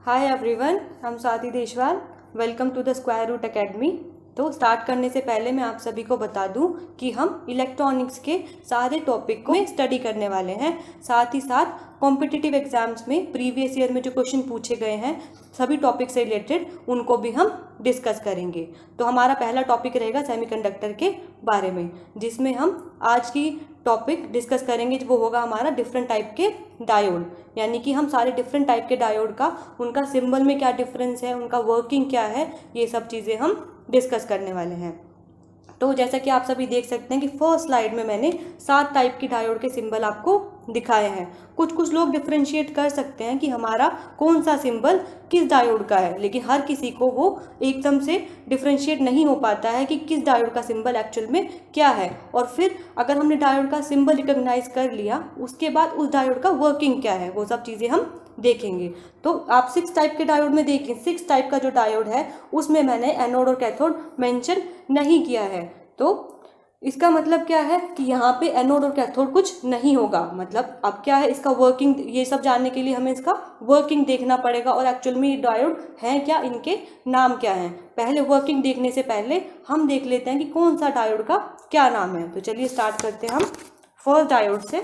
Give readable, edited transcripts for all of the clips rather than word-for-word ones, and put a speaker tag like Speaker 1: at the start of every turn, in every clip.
Speaker 1: हाय everyone, हम Swati Deswal. Welcome to the square root academy. तो start करने से पहले मैं आप सभी को बता दूं कि हम इलेक्ट्रॉनिक्स के सारे टॉपिक को स्टडी करने वाले हैं। साथ ही साथ कॉम्पिटिटिव एग्जाम्स में प्रीवियस ईयर में जो क्वेश्चन पूछे गए हैं सभी टॉपिक से रिलेटेड उनको भी हम डिस्कस करेंगे। तो हमारा पहला टॉपिक रहेगा सेमीकंडक्टर के बारे में, जिसमें हम आज की टॉपिक डिस्कस करेंगे वो होगा हमारा डिफरेंट टाइप के डायोड। यानी कि हम सारे डिफरेंट टाइप के डायोड का उनका सिंबल में क्या डिफरेंस है, उनका वर्किंग क्या है, ये सब चीज़ें हम डिस्कस करने वाले हैं। तो जैसा कि आप सभी देख सकते हैं कि फर्स्ट स्लाइड में मैंने 7 टाइप की डायोड के सिंबल आपको दिखाए हैं। कुछ लोग डिफरेंशिएट कर सकते हैं कि हमारा कौन सा सिंबल किस डायोड का है, लेकिन हर किसी को वो एकदम से डिफरेंशिएट नहीं हो पाता है कि किस डायोड का सिंबल एक्चुअल में क्या है। और फिर अगर हमने डायोड का सिंबल रिकॉग्नाइज कर लिया, उसके बाद उस डायोड का वर्किंग क्या है वो सब चीज़ें हम देखेंगे। तो आप 6 टाइप के डायोड में देखें, 6 टाइप का जो डायोड है उसमें मैंने एनोड और कैथोड मेंशन नहीं किया है। तो इसका मतलब क्या है कि यहाँ पे एनोड और कैथोड कुछ नहीं होगा। मतलब अब क्या है, इसका वर्किंग, ये सब जानने के लिए हमें इसका वर्किंग देखना पड़ेगा और एक्चुअल में ये डायोड हैं क्या, इनके नाम क्या हैं। पहले वर्किंग देखने से पहले हम देख लेते हैं कि कौन सा डायोड का क्या नाम है। तो चलिए स्टार्ट करते हैं हम फर्स्ट डायोड से।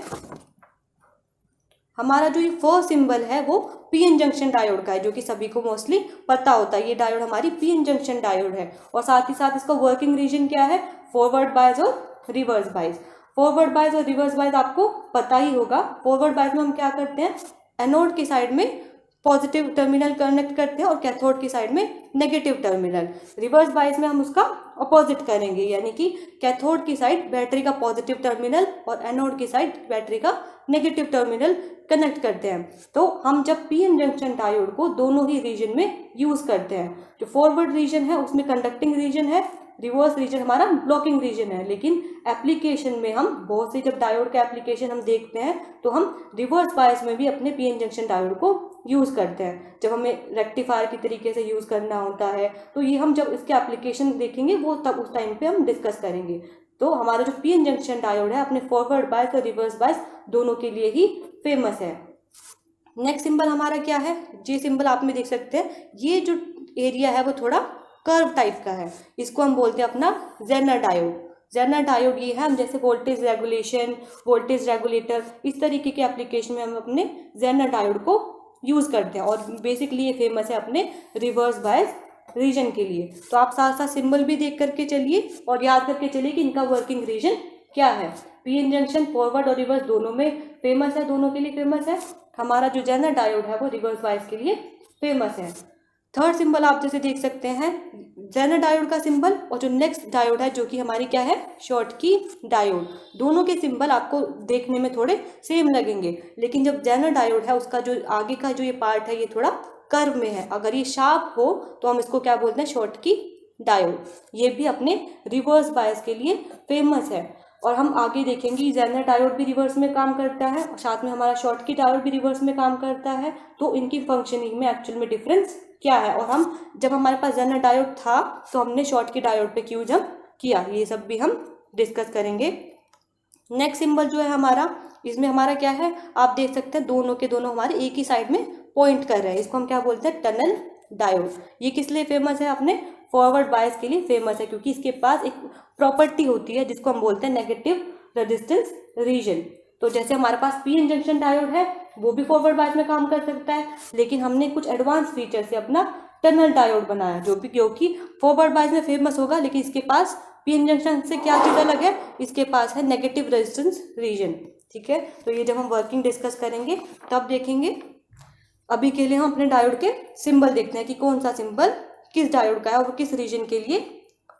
Speaker 1: हमारा जो ये फर्स्ट सिंबल है वो पीएन जंक्शन डायोड का है, जो कि सभी को मोस्टली पता होता है। ये डायोड हमारी पीएन जंक्शन डायोड है। और साथ ही साथ इसका वर्किंग रीजन क्या है, फॉरवर्ड बायस और रिवर्स बायस। फॉरवर्ड बायस और रिवर्स बायस आपको पता ही होगा। फॉरवर्ड बायस में हम क्या करते हैं, एनोड की साइड में पॉजिटिव टर्मिनल कनेक्ट करते हैं और कैथोड की साइड में नेगेटिव टर्मिनल। रिवर्स बायस में हम उसका अपोजिट करेंगे, यानी कि कैथोड की साइड बैटरी का पॉजिटिव टर्मिनल और एनोड की साइड बैटरी का नेगेटिव टर्मिनल कनेक्ट करते हैं। तो हम जब पीएन जंक्शन डायोड को दोनों ही रीजन में यूज करते हैं, जो फॉरवर्ड रीजन है उसमें कंडक्टिंग रीजन है, रिवर्स रीजन हमारा ब्लॉकिंग रीजन है। लेकिन एप्लीकेशन में हम बहुत से जब डायोड का एप्लीकेशन हम देखते हैं तो हम रिवर्स बायस में भी अपने पीएन जंक्शन डायोड को यूज करते हैं। जब हमें रेक्टिफायर की तरीके से यूज करना होता है तो ये हम जब इसके एप्लीकेशन देखेंगे वो तब उस टाइम पे हम डिस्कस करेंगे। तो हमारा जो पीएन जंक्शन डायोड है अपने फॉरवर्ड बायस और रिवर्स बायस दोनों के लिए ही फेमस है। नेक्स्ट सिंबल हमारा क्या है, ये सिंबल आप में देख सकते हैं। ये जो एरिया है वो थोड़ा कर्व टाइप का है, इसको हम बोलते हैं अपना जेनर डायोड। जेनर डायोड ये है, हम जैसे वोल्टेज रेगुलेशन, वोल्टेज रेगुलेटर, इस तरीके के एप्लीकेशन में हम अपने जेनर डायोड को यूज करते हैं। और बेसिकली ये फेमस है अपने रिवर्स बायस रीजन के लिए। तो आप साथ साथ सिंबल भी देख करके चलिए और याद करके चलिए कि इनका वर्किंग रीजन क्या है। पीएन जंक्शन फॉरवर्ड और रिवर्स दोनों में फेमस है, दोनों के लिए फेमस है। हमारा जो जेनर डायोड है वो रिवर्स बायस के लिए फेमस है। थर्ड सिंबल आप जैसे देख सकते हैं, जेनर डायोड का सिंबल और जो नेक्स्ट डायोड है जो कि हमारी क्या है, शॉटकी डायोड। दोनों के सिंबल आपको देखने में थोड़े सेम लगेंगे, लेकिन जब जेनर डायोड है उसका जो आगे का जो ये पार्ट है ये थोड़ा कर्व में है। अगर ये शार्प हो तो हम इसको क्या बोलते हैं, शॉटकी डायोड। ये भी अपने रिवर्स बायस के लिए फेमस है। और हम आगे देखेंगे जेनर डायोड भी रिवर्स में काम करता है और साथ में हमारा शॉटकी डायोड भी रिवर्स में काम करता है। तो इनकी फंक्शनिंग में एक्चुअल में डिफरेंस क्या है, और हम जब हमारे पास जेनर डायोड था तो हमने शॉटकी डायोड पे क्यों जंप किया, ये सब भी हम डिस्कस करेंगे। नेक्स्ट सिंबल जो है हमारा, इसमें हमारा क्या है, आप देख सकते हैं दोनों के दोनों हमारे एक ही साइड में पॉइंट कर रहे हैं। इसको हम क्या बोलते हैं, टनल डायोड। ये किस लिए फेमस है, अपने फॉरवर्ड बायस के लिए फेमस है, क्योंकि इसके पास एक प्रॉपर्टी होती है जिसको हम बोलते हैं नेगेटिव रेजिस्टेंस रीजन। तो जैसे हमारे पास पीएन जंक्शन डायोड है वो भी फॉरवर्ड बायस में काम कर सकता है, लेकिन हमने कुछ एडवांस फीचर से अपना टनल डायोड बनाया जो कि फॉरवर्ड बायस में फेमस होगा, लेकिन इसके पास पीएन जंक्शन से क्या चीज़ अलग है, इसके पास है नेगेटिव रेजिस्टेंस रीजन। ठीक है, तो ये जब हम वर्किंग डिस्कस करेंगे तब देखेंगे। अभी के लिए हम अपने डायोड के सिंबल देखते हैं कि कौन सा सिंबल किस डायोड का है और किस रीजन के लिए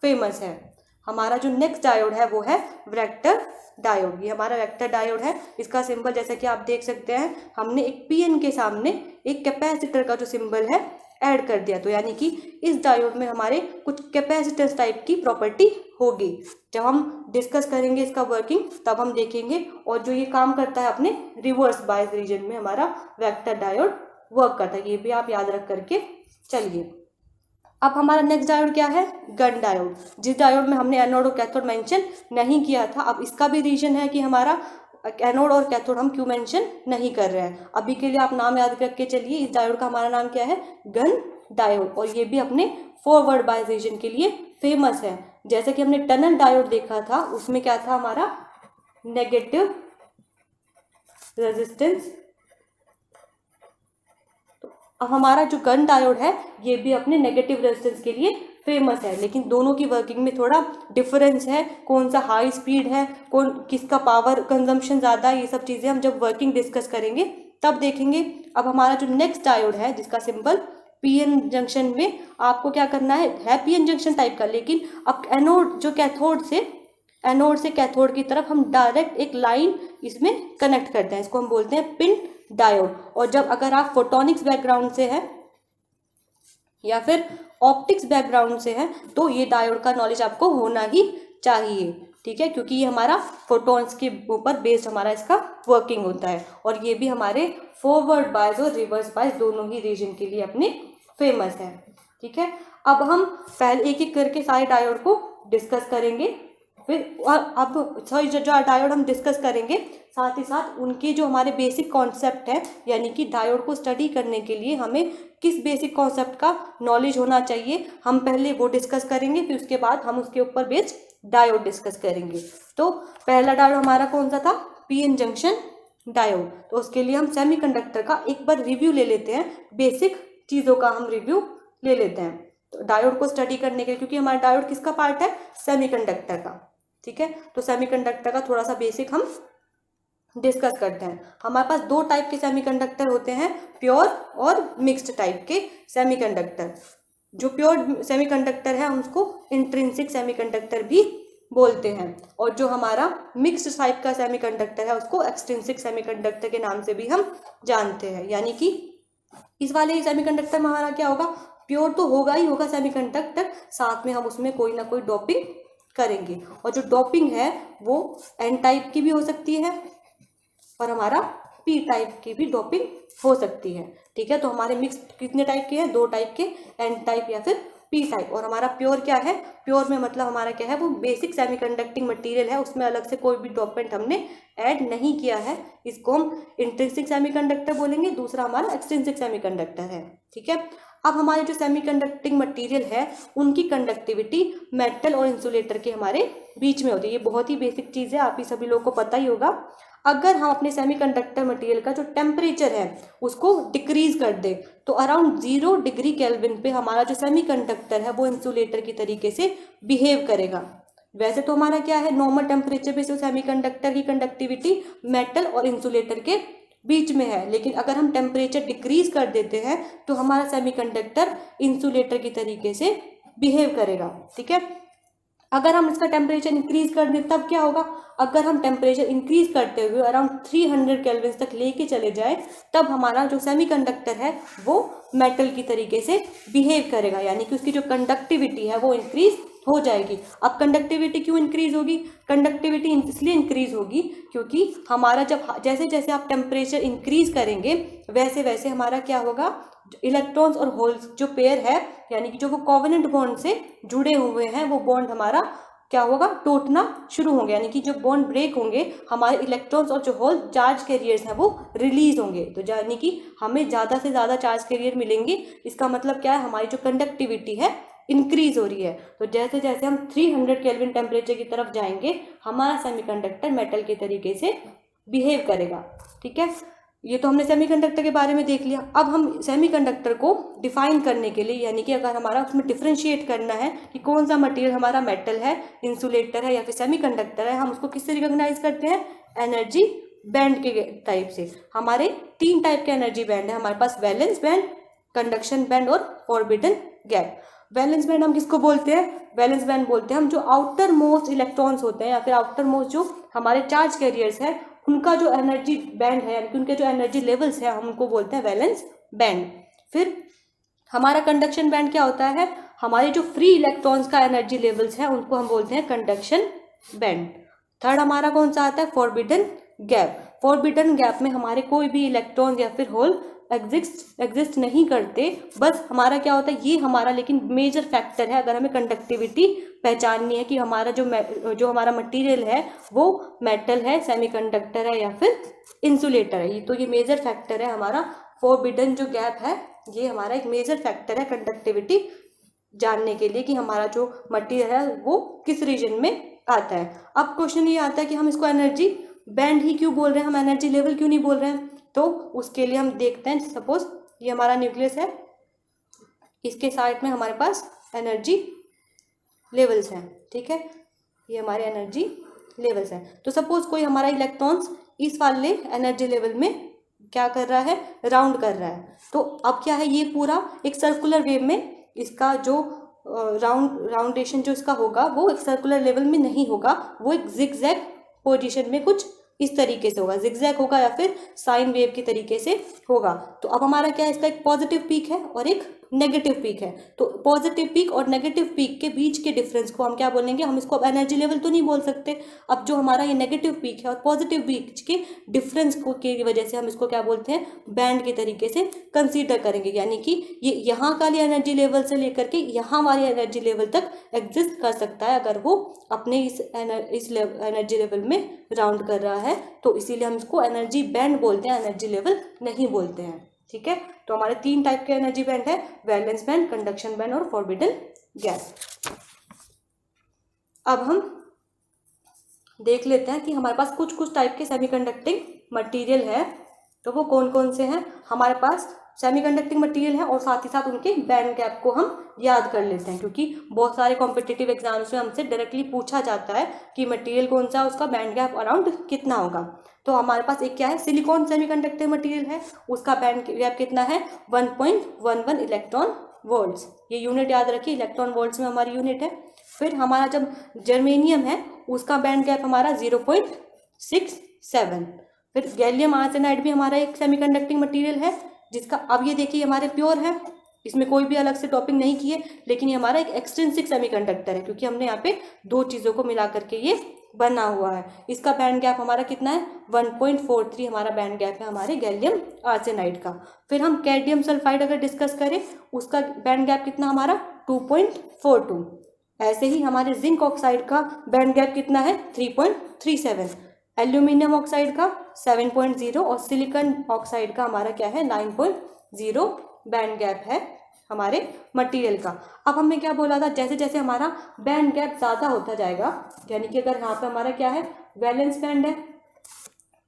Speaker 1: फेमस है। हमारा जो नेक्स्ट डायोड है वो है वेक्टर डायोड। ये हमारा वेक्टर डायोड है। इसका सिंबल जैसा कि आप देख सकते हैं, हमने एक पीएन के सामने एक कैपेसिटर का जो सिंबल है ऐड कर दिया। तो यानी कि इस डायोड में हमारे कुछ कैपेसिटेंस टाइप की प्रॉपर्टी होगी। जब हम डिस्कस करेंगे इसका वर्किंग तब हम देखेंगे। और जो ये काम करता है अपने रिवर्स बायस रीजन में हमारा वेक्टर डायोड वर्क करता है, ये भी आप याद रख करके चलिए। अब हमारा नेक्स्ट डायोड क्या है, गन डायोड। जिस डायोड में हमने एनोड और कैथोड मेंशन नहीं किया था। अब इसका भी रीजन है कि हमारा एनोड और कैथोड हम क्यों मेंशन नहीं कर रहे हैं। अभी के लिए आप नाम याद रख के चलिए, इस डायोड का हमारा नाम क्या है, गन डायोड, और ये भी अपने फॉरवर्ड बाइजेशन के लिए फेमस है। जैसे कि हमने टनल डायोड देखा था, उसमें क्या था हमारा, नेगेटिव रेजिस्टेंस। तो अब हमारा जो गन डायोड है ये भी अपने नेगेटिव रेजिस्टेंस के लिए फेमस है, लेकिन दोनों की वर्किंग में थोड़ा डिफरेंस है, कौन सा हाई स्पीड है, कौन किसका पावर कंजम्पशन ज़्यादा है, ये सब चीज़ें हम जब वर्किंग डिस्कस करेंगे तब देखेंगे। अब हमारा जो नेक्स्ट डायोड है जिसका सिंबल पीएन जंक्शन में आपको क्या करना है पीएन जंक्शन टाइप का, लेकिन अब एनोड जो एनोड से कैथोड की तरफ हम डायरेक्ट एक लाइन इसमें कनेक्ट करते हैं, इसको हम बोलते हैं पिन डायोड। और जब अगर आप फोटोनिक्स बैकग्राउंड से हैं या फिर ऑप्टिक्स बैकग्राउंड से हैं तो ये डायोड का नॉलेज आपको होना ही चाहिए, ठीक है, क्योंकि ये हमारा फोटॉन्स के ऊपर बेस्ड हमारा इसका वर्किंग होता है, और ये भी हमारे फॉरवर्ड बायस और रिवर्स बायस दोनों ही रीजन के लिए अपने फेमस है, ठीक है। अब हम पहले एक एक करके सारे डायोड को डिस्कस करेंगे, फिर अब सॉरी जो डायोड हम डिस्कस करेंगे साथ ही साथ उनके जो हमारे बेसिक कॉन्सेप्ट है, यानी कि डायोड को स्टडी करने के लिए हमें किस बेसिक कॉन्सेप्ट का नॉलेज होना चाहिए, हम पहले वो डिस्कस करेंगे, फिर उसके बाद हम उसके ऊपर बेस्ड डायोड डिस्कस करेंगे। तो पहला डायोड हमारा कौन सा था, पीएन जंक्शन डायोड। तो उसके लिए हम सेमीकंडक्टर का एक बार रिव्यू ले लेते हैं, बेसिक चीज़ों का हम रिव्यू ले लेते हैं तो डायोड को स्टडी करने के लिए, क्योंकि हमारा डायोड किसका पार्ट है, सेमीकंडक्टर का, ठीक है। तो सेमीकंडक्टर का थोड़ा सा बेसिक हम डिस्कस करते हैं। हमारे पास दो टाइप के सेमीकंडक्टर होते हैं, प्योर और मिक्स्ड टाइप के सेमीकंडक्टर। जो प्योर सेमीकंडक्टर है हम उसको इंट्रिंसिक सेमीकंडक्टर भी बोलते हैं, और जो हमारा मिक्स्ड टाइप का सेमीकंडक्टर है उसको एक्सट्रिंसिक सेमीकंडक्टर के नाम से भी हम जानते हैं। यानी कि इस वाले सेमीकंडक्टर में हमारा क्या होगा, प्योर तो होगा ही होगा सेमीकंडक्टर, साथ में हम उसमें कोई ना कोई डोपिंग करेंगे, और जो डोपिंग है वो एन टाइप की भी हो सकती है और हमारा पी टाइप की भी डोपिंग हो सकती है, ठीक है। तो हमारे मिक्स कितने टाइप के हैं, दो टाइप के, एन टाइप या फिर पी टाइप। और हमारा प्योर क्या है, प्योर में मतलब हमारा क्या है, वो बेसिक सेमीकंडक्टिंग मटेरियल है, उसमें अलग से कोई भी डोपेंट हमने ऐड नहीं किया है, इसको हम इंट्रिंसिक सेमीकंडक्टर बोलेंगे, दूसरा हमारा एक्सट्रिंसिक सेमीकंडक्टर है, ठीक है। अब हमारे जो सेमीकंडक्टिंग मटेरियल है उनकी कंडक्टिविटी मेटल और इंसुलेटर के हमारे बीच में होती है, ये बहुत ही बेसिक चीज़ है, आप ही सभी लोगों को पता ही होगा। अगर हम अपने सेमीकंडक्टर मटेरियल का जो टेम्परेचर है उसको डिक्रीज कर दें तो अराउंड 0 डिग्री केल्विन पे हमारा जो सेमीकंडक्टर है वो इंसुलेटर की तरीके से बिहेव करेगा। वैसे तो हमारा क्या है, नॉर्मल टेम्परेचर पे से सेमीकंडक्टर की कंडक्टिविटी मेटल और इंसुलेटर के बीच में है, लेकिन अगर हम टेम्परेचर डिक्रीज कर देते हैं तो हमारा सेमीकंडक्टर इंसुलेटर की तरीके से बिहेव करेगा, ठीक है। अगर हम इसका टेम्परेचर इंक्रीज कर दें तब क्या होगा, अगर हम टेम्परेचर इंक्रीज करते हुए अराउंड 300 केल्विन तक लेके चले जाए तब हमारा जो सेमीकंडक्टर है वो मेटल की तरीके से बिहेव करेगा, यानी कि उसकी जो कंडक्टिविटी है वो इंक्रीज हो जाएगी। अब कंडक्टिविटी क्यों इंक्रीज होगी, कंडक्टिविटी इसलिए इंक्रीज होगी क्योंकि हमारा जब जैसे जैसे आप टेम्परेचर इंक्रीज करेंगे वैसे वैसे हमारा क्या होगा, इलेक्ट्रॉन्स और होल्स जो पेयर है, यानी कि जो वो कोवेलेंट बॉन्ड से जुड़े हुए हैं वो बॉन्ड हमारा क्या होगा, टूटना शुरू होंगे, यानी कि जो बॉन्ड ब्रेक होंगे हमारे इलेक्ट्रॉन्स और जो होल चार्ज कैरियर्स हैं वो रिलीज होंगे, तो यानी कि हमें ज़्यादा से ज़्यादा चार्ज कैरियर मिलेंगे। इसका मतलब क्या है, हमारी जो कंडक्टिविटी है इंक्रीज हो रही है। तो जैसे जैसे हम 300 केल्विन टेम्परेचर की तरफ जाएंगे हमारा सेमीकंडक्टर मेटल के तरीके से बिहेव करेगा, ठीक है। ये तो हमने सेमीकंडक्टर के बारे में देख लिया। अब हम सेमीकंडक्टर को डिफाइन करने के लिए, यानी कि अगर हमारा उसमें डिफरेंशिएट करना है कि कौन सा मटेरियल हमारा मेटल है, इंसुलेटर है या फिर सेमीकंडक्टर है, हम उसको किससे रिकॉग्नाइज करते हैं, एनर्जी बैंड के टाइप से। हमारे 3 टाइप के एनर्जी बैंड है हमारे पास, वैलेंस बैंड, कंडक्शन बैंड और फॉरबिडन गैप। वैलेंस बैंड हम किसको बोलते हैं, वैलेंस बैंड बोलते हैं हम जो आउटर मोस्ट इलेक्ट्रॉन्स होते हैं या फिर आउटर मोस्ट जो हमारे चार्ज कैरियर्स है उनका जो एनर्जी बैंड है, यानी कि उनके जो एनर्जी लेवल्स है हम उनको बोलते हैं वैलेंस बैंड। फिर हमारा कंडक्शन बैंड क्या होता है, हमारे जो फ्री इलेक्ट्रॉन्स का एनर्जी लेवल्स है उनको हम बोलते हैं कंडक्शन बैंड। थर्ड हमारा कौन सा आता है, फॉरबिडन गैप। फॉरबिडन गैप में हमारे कोई भी इलेक्ट्रॉन या फिर होल एग्जिस्ट नहीं करते, बस हमारा क्या होता है, ये हमारा लेकिन मेजर फैक्टर है अगर हमें कंडक्टिविटी पहचाननी है कि हमारा जो हमारा मटेरियल है वो मेटल है, सेमीकंडक्टर है या फिर इंसुलेटर है। तो ये मेजर फैक्टर है हमारा फोरबिडन जो गैप है, ये हमारा एक मेजर फैक्टर है कंडक्टिविटी जानने के लिए कि हमारा जो मटेरियल है वो किस रीजन में आता है। अब क्वेश्चन ये आता है कि हम इसको एनर्जी बैंड ही क्यों बोल रहे हैं, हम एनर्जी लेवल क्यों नहीं बोल रहे हैं। तो उसके लिए हम देखते हैं, सपोज ये हमारा न्यूक्लियस है, इसके साइड में हमारे पास एनर्जी लेवल्स हैं, ठीक है, ये हमारे एनर्जी लेवल्स हैं। तो सपोज कोई हमारा इलेक्ट्रॉन्स इस वाले एनर्जी लेवल में क्या कर रहा है, राउंड कर रहा है। तो अब क्या है, ये पूरा एक सर्कुलर वेव में इसका जो राउंडेशन जो इसका होगा वो एक सर्कुलर लेवल में नहीं होगा, वो एक जिगजैग पोजीशन में कुछ इस तरीके से होगा, जिगजैग होगा या फिर साइन वेव के तरीके से होगा। तो अब हमारा क्या है, इसका एक पॉजिटिव पीक है और एक नेगेटिव पीक है। तो पॉजिटिव पीक और नेगेटिव पीक के बीच के डिफरेंस को हम क्या बोलेंगे, हम इसको अब एनर्जी लेवल तो नहीं बोल सकते। अब जो हमारा ये नेगेटिव पीक है और पॉजिटिव पीक के डिफरेंस को की वजह से हम इसको क्या बोलते हैं, बैंड के तरीके से कंसीडर करेंगे। यानी कि ये यहाँ वाली एनर्जी लेवल से लेकर के यहाँ वाली एनर्जी लेवल तक एग्जिस्ट कर सकता है अगर वो अपने इस एनर्जी लेवल में राउंड कर रहा है। तो इसीलिए हम इसको एनर्जी बैंड बोलते हैं, एनर्जी लेवल नहीं बोलते हैं, ठीक है। तो हमारे 3 टाइप के एनर्जी बैंड है, वैलेंस बैंड, कंडक्शन बैंड और फोरबिडन गैप। अब हम देख लेते हैं कि हमारे पास कुछ टाइप के सेमीकंडक्टिंग मटेरियल है, तो वो कौन कौन से हैं। हमारे पास सेमीकंडक्टिंग मटेरियल है और साथ ही साथ उनके बैंड गैप को हम याद कर लेते हैं, क्योंकि बहुत सारे कॉम्पिटिटिव एग्जाम्स में हमसे डायरेक्टली पूछा जाता है कि मटेरियल कौन सा है, उसका बैंड गैप अराउंड कितना होगा। तो हमारे पास एक क्या है, सिलिकॉन सेमीकंडक्टिव मटेरियल है, उसका बैंड गैप कितना है, 1.11 इलेक्ट्रॉन वोल्ट्स। ये यूनिट याद रखिए, इलेक्ट्रॉन वोल्ट्स में हमारी यूनिट है। फिर हमारा जब जर्मेनियम है उसका बैंड गैप हमारा 0.67। फिर गैलियम आर्सेनाइड भी हमारा एक सेमीकंडक्टिंग मटेरियल है जिसका, अब ये देखिए हमारे प्योर है, इसमें कोई भी अलग से टॉपिंग नहीं किए, लेकिन ये हमारा एक एक्सट्रिंसिक सेमीकंडक्टर है क्योंकि हमने यहाँ पे 2 चीज़ों को मिला करके ये बना हुआ है। इसका बैंड गैप हमारा कितना है, 1.43 हमारा बैंड गैप है हमारे गैलियम आर्सेनाइड का। फिर हम कैडमियम सल्फाइड अगर डिस्कस करें, उसका बैंड गैप कितना हमारा 2.42। ऐसे ही हमारे जिंक ऑक्साइड का बैंड गैप कितना है, 3.37। एल्यूमिनियम ऑक्साइड का 7.0 और सिलिकॉन ऑक्साइड का हमारा क्या है, 9.0 बैंड गैप है हमारे मटेरियल का। अब हमने क्या बोला था, जैसे जैसे हमारा बैंड गैप ज़्यादा होता जाएगा, यानी कि अगर यहाँ पे हमारा क्या है, वैलेंस बैंड है,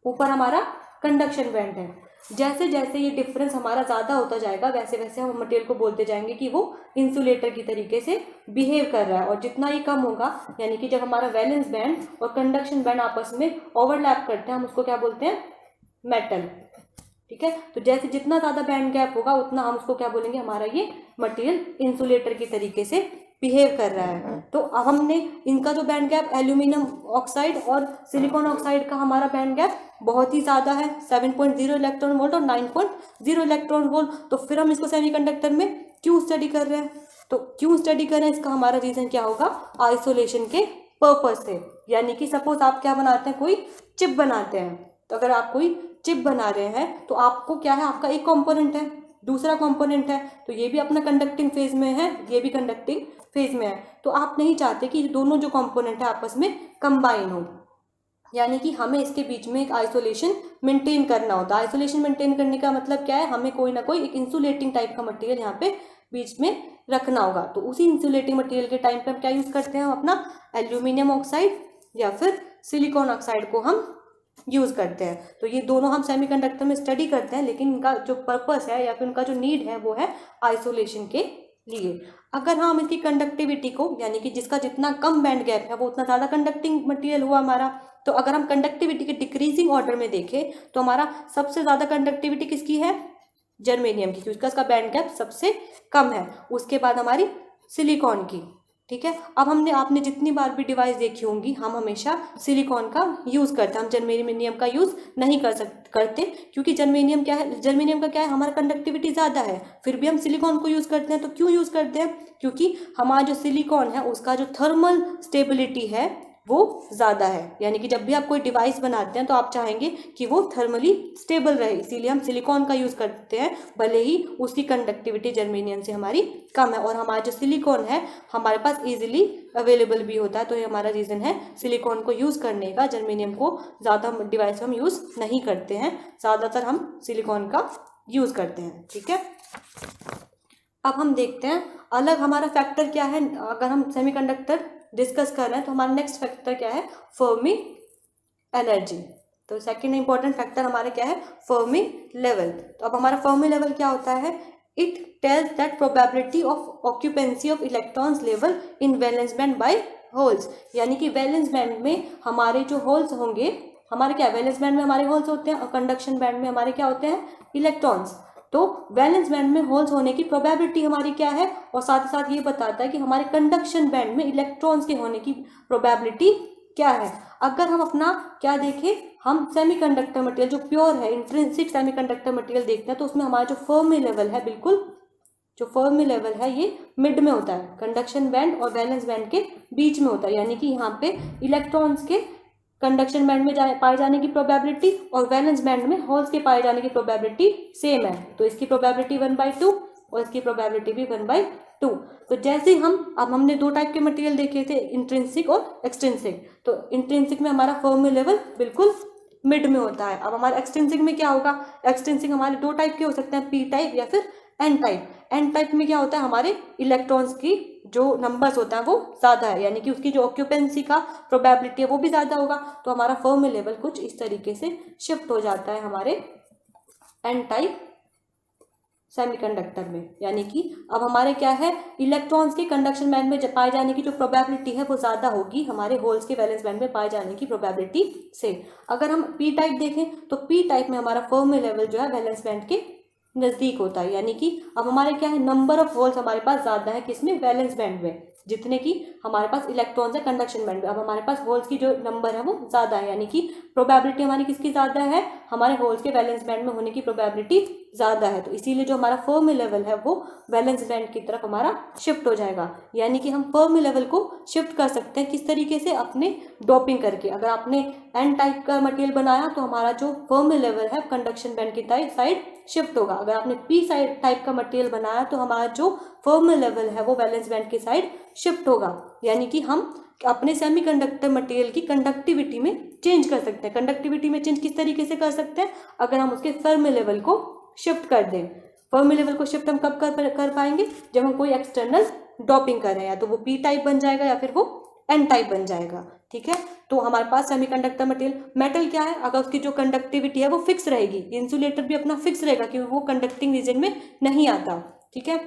Speaker 1: ऊपर हमारा कंडक्शन बैंड है, जैसे जैसे ये डिफरेंस हमारा ज़्यादा होता जाएगा वैसे वैसे हम मटेरियल को बोलते जाएंगे कि वो इंसुलेटर की तरीके से बिहेव कर रहा है। और जितना ये कम होगा, यानी कि जब हमारा वैलेंस बैंड और कंडक्शन बैंड आपस में ओवरलैप करते हैं, हम उसको क्या बोलते हैं, मेटल, ठीक है। तो जैसे जितना ज़्यादा बैंड गैप होगा उतना हम उसको क्या बोलेंगे, हमारा ये मटेरियल इंसुलेटर की तरीके से बिहेव कर रहा है। तो अब हमने इनका जो बैंड गैप, एल्यूमिनियम ऑक्साइड और सिलिकॉन ऑक्साइड का हमारा बैंड गैप बहुत ही ज़्यादा है, 7.0 इलेक्ट्रॉन वोल्ट और 9.0 इलेक्ट्रॉन वोल्ट। तो फिर हम इसको सेमीकंडक्टर में क्यों स्टडी कर रहे हैं, तो क्यों स्टडी कर रहे हैं, इसका हमारा रीज़न क्या होगा, आइसोलेशन के पर्पस से। यानी कि सपोज आप क्या बनाते हैं, कोई चिप बनाते हैं, तो अगर आप कोई चिप बना रहे हैं तो आपको क्या है, आपका एक कंपोनेंट है, दूसरा कंपोनेंट है, तो ये भी अपना कंडक्टिंग फेज में है, ये भी कंडक्टिंग फेज में है। तो आप नहीं चाहते कि दोनों जो कंपोनेंट है आपस में कंबाइन हो, यानी कि हमें इसके बीच में एक आइसोलेशन मेंटेन करना होता है। आइसोलेशन मेंटेन करने का मतलब क्या है, हमें कोई ना कोई एक इंसुलेटिंग टाइप का मटेरियल यहाँ पे बीच में रखना होगा। तो उसी इंसुलेटिंग मटेरियल के टाइम पे हम क्या यूज़ करते हैं, हम अपना एल्यूमिनियम ऑक्साइड या फिर सिलिकॉन ऑक्साइड को हम यूज़ करते हैं। तो ये दोनों हम सेमीकंडक्टर में स्टडी करते हैं, लेकिन इनका जो पर्पस है या फिर उनका जो नीड है वो है आइसोलेशन के लिए। अगर हम इसकी कंडक्टिविटी को, यानी कि जिसका जितना कम बैंड गैप है वो उतना ज़्यादा कंडक्टिंग मटेरियल हुआ हमारा। तो अगर हम कंडक्टिविटी के डिक्रीजिंग ऑर्डर में देखें तो हमारा सबसे ज़्यादा कंडक्टिविटी किसकी है, जर्मेनियम की, क्योंकि उसका बैंड गैप सबसे कम है। उसके बाद हमारी सिलिकॉन की, ठीक है। अब आपने जितनी बार भी डिवाइस देखी होंगी, हम हमेशा सिलिकॉन का यूज़ करते हैं, हम जर्मेनियम का यूज़ नहीं करते, क्योंकि जर्मेनियम का क्या है, हमारा कंडक्टिविटी ज़्यादा है, फिर भी हम सिलिकॉन को यूज़ करते हैं। तो क्यों यूज़ करते हैं, क्योंकि हमारा जो सिलिकॉन है उसका जो थर्मल स्टेबिलिटी है वो ज़्यादा है। यानी कि जब भी आप कोई डिवाइस बनाते हैं तो आप चाहेंगे कि वो थर्मली स्टेबल रहे, इसीलिए हम सिलिकॉन का यूज़ करते हैं, भले ही उसकी कंडक्टिविटी जर्मेनियम से हमारी कम है। और हमारा जो सिलिकॉन है हमारे पास इजीली अवेलेबल भी होता है, तो ये हमारा रीज़न है सिलिकॉन को यूज़ करने का। जर्मेनियम को ज़्यादा डिवाइस हम यूज़ नहीं करते हैं, ज़्यादातर हम सिलिकॉन का यूज़ करते हैं। ठीक है, अब हम देखते हैं अलग हमारा फैक्टर क्या है। अगर हम सेमीकंडक्टर डिस्कस कर रहे हैं तो हमारा नेक्स्ट फैक्टर क्या है, फर्मी एनर्जी। तो सेकंड इंपॉर्टेंट फैक्टर हमारे क्या है, फर्मी लेवल। तो अब हमारा फर्मी लेवल क्या होता है, it tells that probability of occupancy of electrons level in valence band by holes. यानी कि वैलेंस बैंड में हमारे जो होल्स होंगे, हमारे क्या वैलेंस बैंड में हमारे होल्स होते हैं और कंडक्शन बैंड में हमारे क्या होते हैं, इलेक्ट्रॉन्स। तो वैलेंस बैंड में होल्स होने की प्रोबेबिलिटी हमारी क्या है, और साथ ही साथ ये बताता है कि हमारे कंडक्शन बैंड में इलेक्ट्रॉन्स के होने की प्रोबेबिलिटी क्या है। अगर हम अपना क्या देखें, हम सेमीकंडक्टर मटेरियल जो प्योर है, इंट्रिंसिक सेमीकंडक्टर मटेरियल देखते हैं, तो उसमें हमारा जो फर्मी लेवल है, बिल्कुल जो फर्मी लेवल है ये मिड में होता है, कंडक्शन बैंड और वैलेंस बैंड के बीच में होता है। यानी कि यहाँ पे इलेक्ट्रॉन्स के कंडक्शन बैंड में पाए जाने की प्रोबेबिलिटी और वैलेंस बैंड में होल्स के पाए जाने की प्रोबेबिलिटी सेम है। तो इसकी प्रोबेबिलिटी 1/2 और इसकी प्रोबेबिलिटी भी 1/2। तो जैसे अब हमने दो टाइप के मटेरियल देखे थे, इंट्रिंसिक और एक्सट्रिंसिक। तो इंट्रिंसिक में हमारा फर्मी लेवल बिल्कुल मिड में होता है। अब हमारा एक्सट्रिंसिक में क्या होगा, एक्सट्रिंसिक हमारे दो टाइप के हो सकते हैं, पी टाइप या फिर एन टाइप। एन टाइप में क्या होता है, हमारे इलेक्ट्रॉन्स की जो नंबर्स होता है वो ज़्यादा है, यानी कि उसकी जो ऑक्यूपेंसी का प्रोबेबिलिटी है वो भी ज़्यादा होगा। तो हमारा फर्मी लेवल कुछ इस तरीके से शिफ्ट हो जाता है हमारे एन टाइप सेमीकंडक्टर में। यानी कि अब हमारे क्या है, इलेक्ट्रॉन्स के कंडक्शन बैंड में पाए जाने की जो प्रोबेबिलिटी है वो ज़्यादा होगी हमारे होल्स के वैलेंस बैंड में पाए जाने की प्रोबेबिलिटी से। अगर हम पी टाइप देखें तो पी टाइप में हमारा फर्मी लेवल जो है वैलेंस बैंड के नज़दीक होता है। यानी कि अब हमारे क्या है, नंबर ऑफ होल्स हमारे पास ज़्यादा है किसमें, वैलेंस बैंड में, जितने की हमारे पास इलेक्ट्रॉन्स है कंडक्शन बैंड में। अब हमारे पास होल्स की जो नंबर है वो ज़्यादा है, यानी कि प्रोबेबिलिटी हमारी किसकी ज़्यादा है, हमारे होल्स के वैलेंस बैंड में होने की प्रोबेबिलिटी ज़्यादा है। तो इसीलिए जो हमारा फर्मी लेवल है वो वैलेंस बैंड की तरफ हमारा शिफ्ट हो जाएगा। यानी कि हम फर्मी लेवल को शिफ्ट कर सकते हैं किस तरीके से, अपने डोपिंग करके। अगर आपने एन टाइप का मटेरियल बनाया तो हमारा जो फर्मी लेवल है कंडक्शन बैंड की साइड शिफ्ट होगा। अगर आपने पी साइड टाइप का मटेरियल बनाया तो हमारा जो फर्मी लेवल है वो वैलेंस बैंड की साइड शिफ्ट होगा। यानी कि हम अपने सेमीकंडक्टर मटेरियल की कंडक्टिविटी में चेंज कर सकते हैं। कंडक्टिविटी में चेंज किस तरीके से कर सकते हैं, अगर हम उसके फर्मी लेवल को शिफ्ट कर दें। फर्मी लेवल को शिफ्ट हम कब कर पाएंगे, जब हम कोई एक्सटर्नल डोपिंग कर रहे हैं, या तो वो पी टाइप बन जाएगा या फिर वो एन टाइप बन जाएगा। ठीक है, तो हमारे पास सेमीकंडक्टर मटेरियल मेटल क्या है, अगर उसकी जो कंडक्टिविटी है वो फिक्स रहेगी, इंसुलेटर भी अपना फिक्स रहेगा क्योंकि वो कंडक्टिंग रीजन में नहीं आता। ठीक है,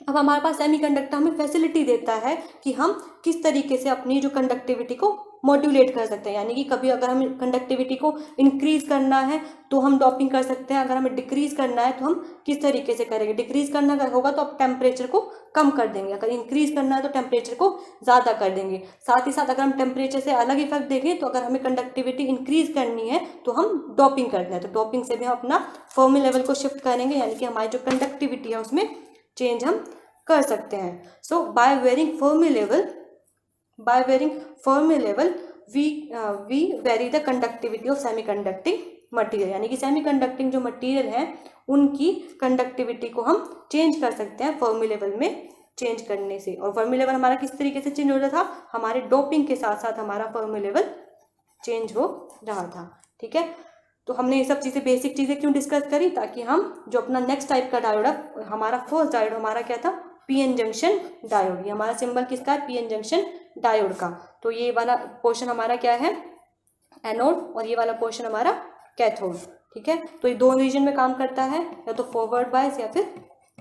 Speaker 1: अब हमारे पास सेमीकंडक्टर हमें फैसिलिटी देता है कि हम किस तरीके से अपनी जो कंडक्टिविटी को मॉड्यूलेट कर सकते हैं। यानी कि कभी अगर हमें कंडक्टिविटी को इंक्रीज करना है तो हम डोपिंग कर सकते हैं, अगर हमें डिक्रीज करना है तो हम किस तरीके से करेंगे। डिक्रीज करना अगर होगा तो आप टेम्परेचर को कम कर देंगे, अगर इंक्रीज करना है तो टेम्परेचर को ज़्यादा कर देंगे। साथ ही साथ अगर हम टेम्परेचर से अलग इफेक्ट देखें तो अगर हमें कंडक्टिविटी इंक्रीज करनी है तो हम डोपिंग करना है, तो डोपिंग से भी हम अपना फर्मी लेवल को शिफ्ट करेंगे, यानी कि हमारी जो कंडक्टिविटी है उसमें चेंज हम कर सकते हैं। So by varying Fermi level we vary the conductivity of semi conducting material. यानी कि सेमी कंडक्टिंग जो मटीरियल है उनकी कंडक्टिविटी को हम चेंज कर सकते हैं फर्मी लेवल में चेंज करने से। और फर्मी लेवल हमारा किस तरीके से चेंज हो रहा था, हमारे डोपिंग के साथ साथ हमारा फर्मी लेवल चेंज हो रहा था। ठीक है, तो हमने ये सब चीज़ें बेसिक चीज़ें क्यों डिस्कस करी, ताकि हम जो अपना नेक्स्ट टाइप का डायोड है, हमारा फर्स्ट डायोड हमारा क्या था, पीएन जंक्शन डायोड। ये हमारा सिंबल किसका है, पीएन जंक्शन डायोड का। तो ये वाला पोर्शन हमारा क्या है, एनोड, और ये वाला पोर्शन हमारा कैथोड। ठीक है, तो ये दो रीजन में काम करता है, या तो फॉरवर्ड बायस या फिर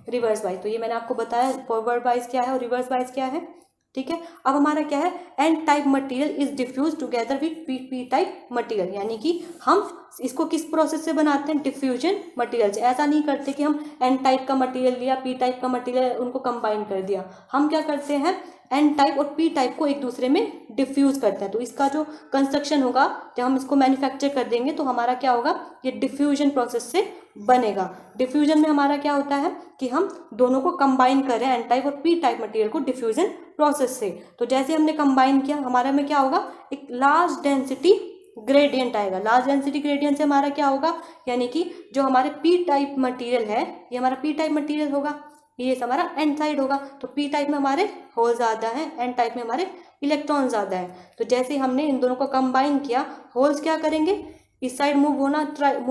Speaker 1: रिवर्स बायस। तो ये मैंने आपको बताया फॉरवर्ड बायस क्या है और रिवर्स बायस क्या है। ठीक है, अब हमारा क्या है, N type material is diffuse together with P type material. यानी कि हम इसको किस प्रोसेस से बनाते हैं, डिफ्यूजन मटेरियल से। ऐसा नहीं करते कि हम एन टाइप का मटेरियल लिया, पी टाइप का मटेरियल, उनको कंबाइन कर दिया। हम क्या करते हैं, एन टाइप और पी टाइप को एक दूसरे में डिफ्यूज करते हैं। तो इसका जो कंस्ट्रक्शन होगा, जब हम इसको मैन्युफैक्चर कर देंगे तो हमारा क्या होगा, ये डिफ्यूजन प्रोसेस से बनेगा। डिफ्यूजन में हमारा क्या होता है कि हम दोनों को कंबाइन कर रहे हैं, एन टाइप और पी टाइप मटेरियल को, डिफ्यूजन प्रोसेस से। तो जैसे हमने कंबाइन किया, हमारे में क्या होगा, एक लार्ज डेंसिटी ग्रेडियंट आएगा। लार्ज डेंसिटी ग्रेडियंट से हमारा क्या होगा, यानी कि जो हमारे पी टाइप मटेरियल है, ये हमारा पी टाइप मटेरियल होगा, ये हमारा एन साइड होगा। तो पी टाइप में हमारे होल ज़्यादा है, एन टाइप में हमारे इलेक्ट्रॉन ज़्यादा है। तो जैसे हमने इन दोनों को कंबाइन किया, होल्स क्या करेंगे, इस साइड मूव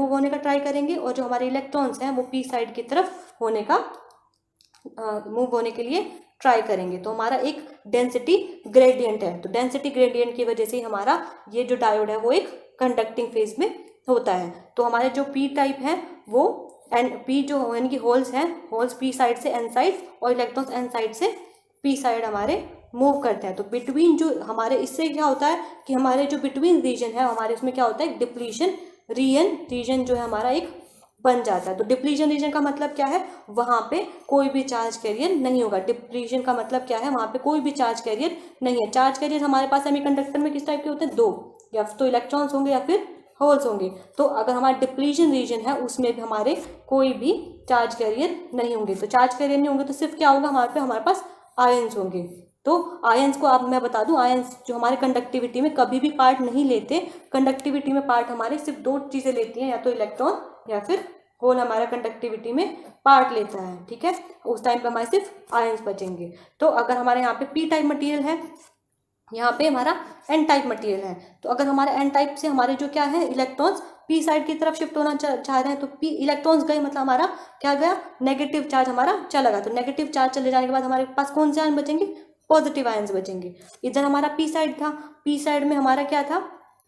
Speaker 1: होने का ट्राई करेंगे, और जो हमारे इलेक्ट्रॉन्स हैं वो पी साइड की तरफ होने का मूव होने के लिए ट्राई करेंगे। तो हमारा एक डेंसिटी ग्रेडियंट है। तो डेंसिटी ग्रेडियंट की वजह से हमारा ये जो डायोड है वो एक कंडक्टिंग फेज में होता है। तो हमारे जो पी टाइप है वो एन पी जो यानी कि होल्स हैं, होल्स पी साइड से एन साइड और इलेक्ट्रॉन्स एन साइड से पी साइड हमारे मूव करते हैं। तो बिटवीन जो हमारे, इससे क्या होता है कि हमारे जो बिटवीन रीजन है हमारे, उसमें क्या होता है, डिप्लीशन रीजन जो है हमारा एक बन जाता है। तो डिप्लीशन रीजन का मतलब क्या है, वहाँ पे कोई भी चार्ज कैरियर नहीं होगा। डिप्लीशन का मतलब क्या है, वहाँ पे कोई भी चार्ज कैरियर नहीं है। चार्ज कैरियर हमारे पास सेमीकंडक्टर में किस टाइप के होते हैं, दो, या तो इलेक्ट्रॉन्स होंगे या फिर होल्स होंगे। तो अगर हमारा डिप्लीशन रीजन है उसमें भी हमारे कोई भी चार्ज कैरियर नहीं होंगे। तो चार्ज कैरियर नहीं होंगे तो सिर्फ क्या होगा, हमारे पास आयंस होंगे। तो आयंस को आप मैं बता दूं, आयंस जो हमारे कंडक्टिविटी में कभी भी पार्ट नहीं लेते। कंडक्टिविटी में पार्ट हमारे सिर्फ दो चीज़ें लेती हैं, या तो इलेक्ट्रॉन या फिर होल हमारा कंडक्टिविटी में पार्ट लेता है। ठीक है, उस टाइम पे हमारे सिर्फ आयंस बचेंगे। तो अगर हमारे यहाँ पे पी टाइप मटेरियल है, यहाँ पे हमारा एन टाइप मटेरियल है, तो अगर हमारे एन टाइप से हमारे जो क्या है, इलेक्ट्रॉन्स पी साइड की तरफ शिफ्ट होना चाह रहे हैं, तो पी इलेक्ट्रॉन्स गए, मतलब हमारा क्या गया, नेगेटिव चार्ज हमारा चला गया। तो नेगेटिव चार्ज चले जाने के बाद हमारे पास कौन से आयन बचेंगे, पॉजिटिव आयन्स बचेंगे। इधर हमारा पी साइड था, पी साइड में हमारा क्या था,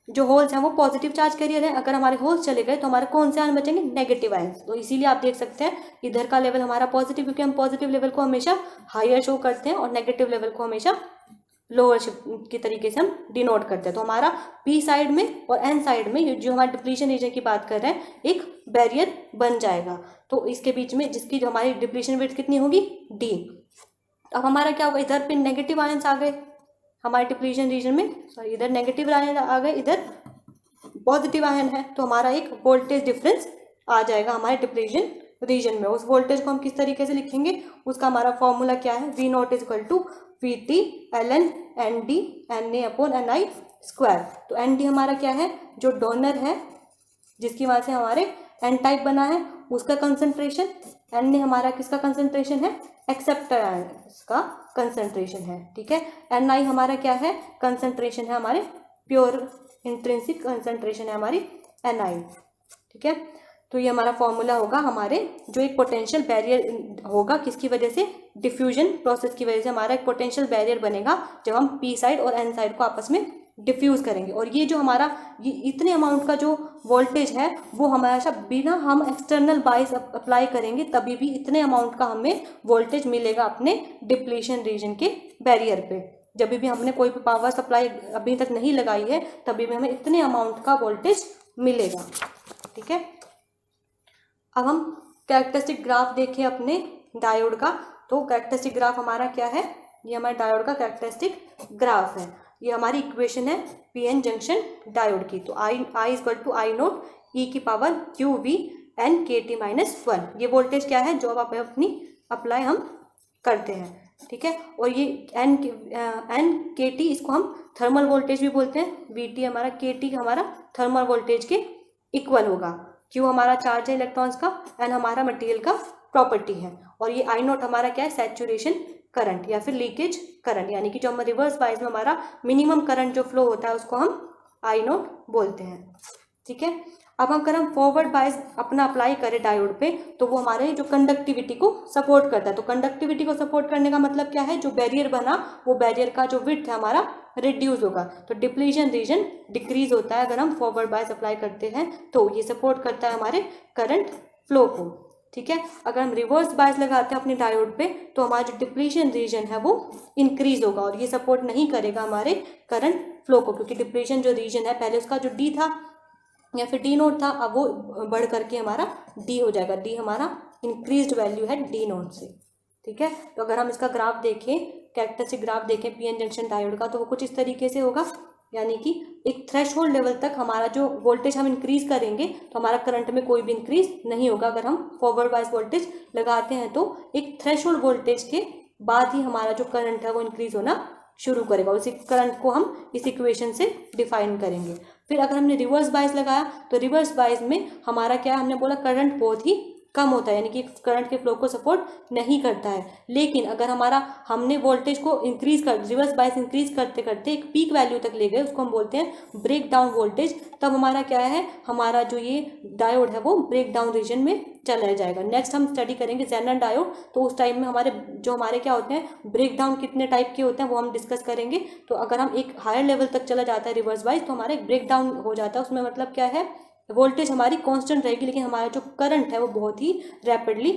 Speaker 1: जो होल्स हैं वो पॉजिटिव चार्ज कैरियर है। अगर हमारे होल्स चले गए तो हमारे कौन से आयन बचेंगे, नेगेटिव आयन्स। तो इसीलिए आप देख सकते हैं इधर का लेवल हमारा पॉजिटिव, क्योंकि हम पॉजिटिव लेवल को हमेशा हायर शो करते हैं और नेगेटिव लेवल को हमेशा लोअर के तरीके से हम डिनोट करते हैं। तो हमारा पी साइड में और एन साइड में जो हमारे डिप्लीशन रीजन की बात कर रहे हैं, एक बैरियर बन जाएगा। तो इसके बीच में जिसकी जो हमारी डिप्लीशन विड्थ कितनी होगी, डी। अब हमारा क्या होगा, इधर पे नेगेटिव आयंस आ गए हमारे डिप्लीशन रीजन में, सॉरी इधर नेगेटिव आयन आ गए, इधर पॉजिटिव आयन है। तो हमारा एक वोल्टेज डिफरेंस आ जाएगा हमारे डिप्लीशन रीजन में। उस वोल्टेज को हम किस तरीके से लिखेंगे, उसका हमारा फॉर्मूला क्या है, V naught is equal to V T L N N D N A upon N I square. तो एन डी हमारा क्या है, जो डोनर है जिसकी वजह से हमारे एन टाइप बना है, उसका कंसंट्रेशन। एन ए हमारा किसका कंसंट्रेशन है, एक्सेप्टर आयंस का कंसंट्रेशन है। ठीक है, एन आई हमारा क्या है, कंसंट्रेशन है हमारे प्योर इंट्रिंसिक कंसंट्रेशन है हमारी एन आई। ठीक है, तो ये हमारा फॉर्मूला होगा हमारे, जो एक पोटेंशियल बैरियर होगा किसकी वजह से, डिफ्यूजन प्रोसेस की वजह से हमारा एक पोटेंशियल बैरियर बनेगा जब हम पी साइड और एन साइड को आपस में डिफ्यूज करेंगे। और ये जो हमारा ये इतने अमाउंट का जो वोल्टेज है वो हमेशा बिना हम एक्सटर्नल बाइस अप्लाई करेंगे तभी भी इतने अमाउंट का हमें वोल्टेज मिलेगा अपने डिप्लीशन रीजन के बैरियर पे। जब भी हमने कोई भी पावर सप्लाई अभी तक नहीं लगाई है तभी भी हमें इतने अमाउंट का वोल्टेज मिलेगा। ठीक है, अब हम कैरेक्टरिस्टिक ग्राफ देखें अपने डायोड का। तो कैरेक्टरिस्टिक ग्राफ हमारा क्या है, ये हमारे डायोड का कैरेक्टरिस्टिक ग्राफ है। ये हमारी इक्वेशन है पीएन जंक्शन डायोड की। तो I is equal to I naught E की power Q V N K T minus 1। ये वोल्टेज क्या है, जो अब अपनी अप्लाई हम करते हैं। ठीक है, और ये एन के टी, इसको हम थर्मल वोल्टेज भी बोलते हैं। वी टी हमारा, के टी हमारा थर्मल वोल्टेज के इक्वल होगा। क्यू हमारा चार्ज है इलेक्ट्रॉन्स का, एन हमारा मटेरियल का प्रॉपर्टी है, और ये आई नोट हमारा क्या है, सैचुरेशन करंट या फिर लीकेज करंट, यानी कि जो हम रिवर्स बायस में हमारा मिनिमम करंट जो फ्लो होता है उसको हम आई नोट बोलते हैं। ठीक है, अब अगर हम फॉरवर्ड बायस अपना अप्लाई करें डायोड पे तो वो हमारे जो कंडक्टिविटी को सपोर्ट करता है। तो कंडक्टिविटी को सपोर्ट करने का मतलब क्या है, जो बैरियर बना वो बैरियर का जो विड्थ है हमारा रिड्यूस होगा। तो डिप्लीशन रीजन डिक्रीज होता है अगर हम फॉरवर्ड बायस अप्लाई करते हैं, तो ये सपोर्ट करता है हमारे करंट फ्लो को। ठीक है, अगर हम रिवर्स बायस लगाते हैं अपने डायोड पे तो हमारा जो डिप्लीशन रीजन है वो इंक्रीज होगा और ये सपोर्ट नहीं करेगा हमारे करंट फ्लो को, क्योंकि डिप्लीशन जो रीजन है पहले उसका जो डी था या फिर डी नोट था, अब वो बढ़ करके हमारा डी हो जाएगा। डी हमारा इंक्रीज्ड वैल्यू है डी नोट से, ठीक है। तो अगर हम इसका ग्राफ देखें, कैरेक्टरिस्टिक ग्राफ देखें पीएन जंक्शन डायोड का, तो वो कुछ इस तरीके से होगा, यानी कि एक थ्रेशोल्ड लेवल तक हमारा जो वोल्टेज हम इंक्रीज करेंगे तो हमारा करंट में कोई भी इंक्रीज नहीं होगा। अगर हम फॉरवर्ड बायस वोल्टेज लगाते हैं तो एक थ्रेशोल्ड वोल्टेज के बाद ही हमारा जो करंट है वो इंक्रीज होना शुरू करेगा। उसी करंट को हम इस इक्वेशन से डिफाइन करेंगे। फिर अगर हमने रिवर्स बायस लगाया तो रिवर्स बायस में हमारा क्या है, हमने बोला करंट बहुत ही कम होता है, यानी कि करंट के फ्लो को सपोर्ट नहीं करता है। लेकिन अगर हमने वोल्टेज को इंक्रीज कर रिवर्स बायस इंक्रीज करते करते एक पीक वैल्यू तक ले गए, उसको हम बोलते हैं ब्रेक डाउन वोल्टेज, तब हमारा क्या है, हमारा जो ये डायोड है वो ब्रेक डाउन रीजन में चला जाएगा। नेक्स्ट हम स्टडी करेंगे ज़ेनर डायोड, तो उस टाइम में हमारे क्या होते हैं, ब्रेक डाउन कितने टाइप के होते हैं वो हम डिस्कस करेंगे। तो अगर हम एक हायर लेवल तक चला जाता है रिवर्स बायस तो हमारा एक ब्रेक डाउन हो जाता है। उसमें मतलब क्या है, वोल्टेज हमारी कांस्टेंट रहेगी लेकिन हमारा जो करंट है वो बहुत ही रैपिडली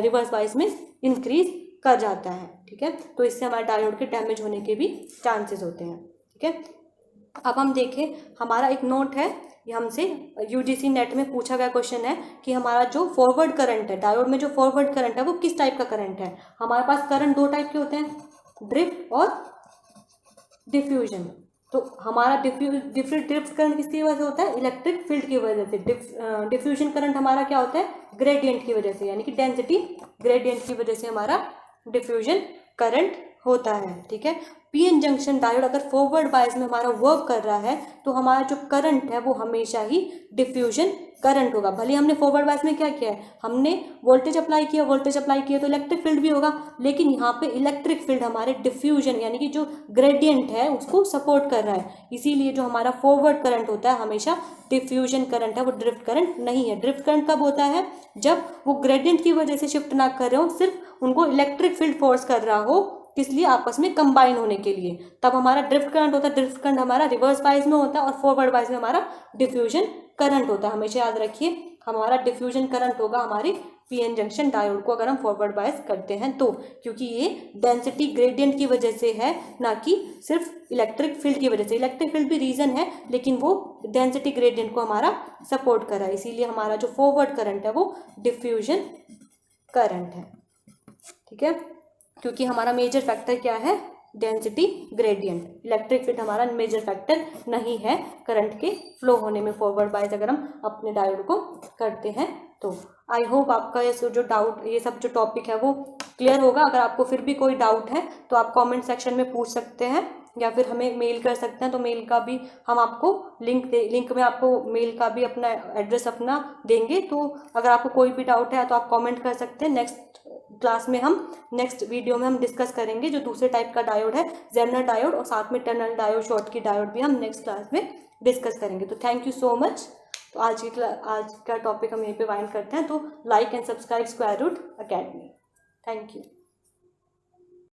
Speaker 1: रिवर्स बायस में इंक्रीज कर जाता है, ठीक है। तो इससे हमारे डायोड के डैमेज होने के भी चांसेस होते हैं, ठीक है। अब हम देखें, हमारा एक नोट है, ये हमसे यूजीसी नेट में पूछा गया क्वेश्चन है कि हमारा जो फॉरवर्ड करंट है डायोड में, जो फॉरवर्ड करंट है वो किस टाइप का करंट है। हमारे पास करंट दो टाइप के होते हैं, ड्रिफ्ट और डिफ्यूजन। तो हमारा ड्रिफ्ट करंट किसकी वजह से होता है, इलेक्ट्रिक फील्ड की वजह से। डिफ्यूजन करंट हमारा क्या होता है, ग्रेडियंट की वजह से, यानी कि डेंसिटी ग्रेडियंट की वजह से हमारा डिफ्यूजन करंट होता है, ठीक है। पीएन जंक्शन डायोड अगर फॉरवर्ड बायस में हमारा वर्क कर रहा है तो हमारा जो करंट है वो हमेशा ही डिफ्यूजन करंट होगा। भले हमने फॉरवर्ड बायस में क्या किया है, हमने वोल्टेज अप्लाई किया तो इलेक्ट्रिक फील्ड भी होगा, लेकिन यहाँ पे इलेक्ट्रिक फील्ड हमारे डिफ्यूजन यानी कि जो ग्रेडियंट है उसको सपोर्ट कर रहा है। इसीलिए जो हमारा फॉरवर्ड करंट होता है हमेशा डिफ्यूजन करंट है, वो ड्रिफ्ट करंट नहीं है। ड्रिफ्ट करंट कब होता है, जब वो ग्रेडियंट की वजह से शिफ्ट ना कर रहे हो, सिर्फ उनको इलेक्ट्रिक फील्ड फोर्स कर रहा हो, इसलिए आपस में कंबाइन होने के लिए, तब हमारा ड्रिफ्ट करंट होता है। ड्रिफ्ट करंट हमारा रिवर्स बायस में होता है और फॉरवर्ड बायस में हमारा डिफ्यूजन करंट होता है। हमेशा याद रखिए, हमारा डिफ्यूजन करंट होगा हमारी पीएन जंक्शन डायोड को अगर हम फॉरवर्ड बायस करते हैं तो, क्योंकि ये डेंसिटी ग्रेडियंट की वजह से है, ना कि सिर्फ इलेक्ट्रिक फील्ड की वजह से। इलेक्ट्रिक फील्ड भी रीजन है लेकिन वो डेंसिटी ग्रेडियंट को हमारा सपोर्ट कर रहा है, इसीलिए हमारा जो फॉरवर्ड करंट है वो डिफ्यूजन करंट है, ठीक है। क्योंकि हमारा मेजर फैक्टर क्या है, डेंसिटी ग्रेडियंट। इलेक्ट्रिक फील्ड हमारा मेजर फैक्टर नहीं है करंट के फ्लो होने में फॉरवर्ड बायस अगर हम अपने डायोड को करते हैं तो। आई होप आपका ये जो डाउट, ये सब जो टॉपिक है वो क्लियर होगा। अगर आपको फिर भी कोई डाउट है तो आप कमेंट सेक्शन में पूछ सकते हैं या फिर हमें मेल कर सकते हैं। तो मेल का भी हम आपको लिंक में आपको मेल का भी अपना एड्रेस अपना देंगे। तो अगर आपको कोई भी डाउट है तो आप कमेंट कर सकते हैं। नेक्स्ट वीडियो में हम डिस्कस करेंगे जो दूसरे टाइप का डायोड है, ज़ेनर डायोड, और साथ में टनल डायोड, शॉर्ट की डायोड भी हम नेक्स्ट क्लास में डिस्कस करेंगे। तो थैंक यू सो मच। तो आज का टॉपिक हम यहीं पे वाइंड करते हैं। तो like and subscribe square root academy. Thank you.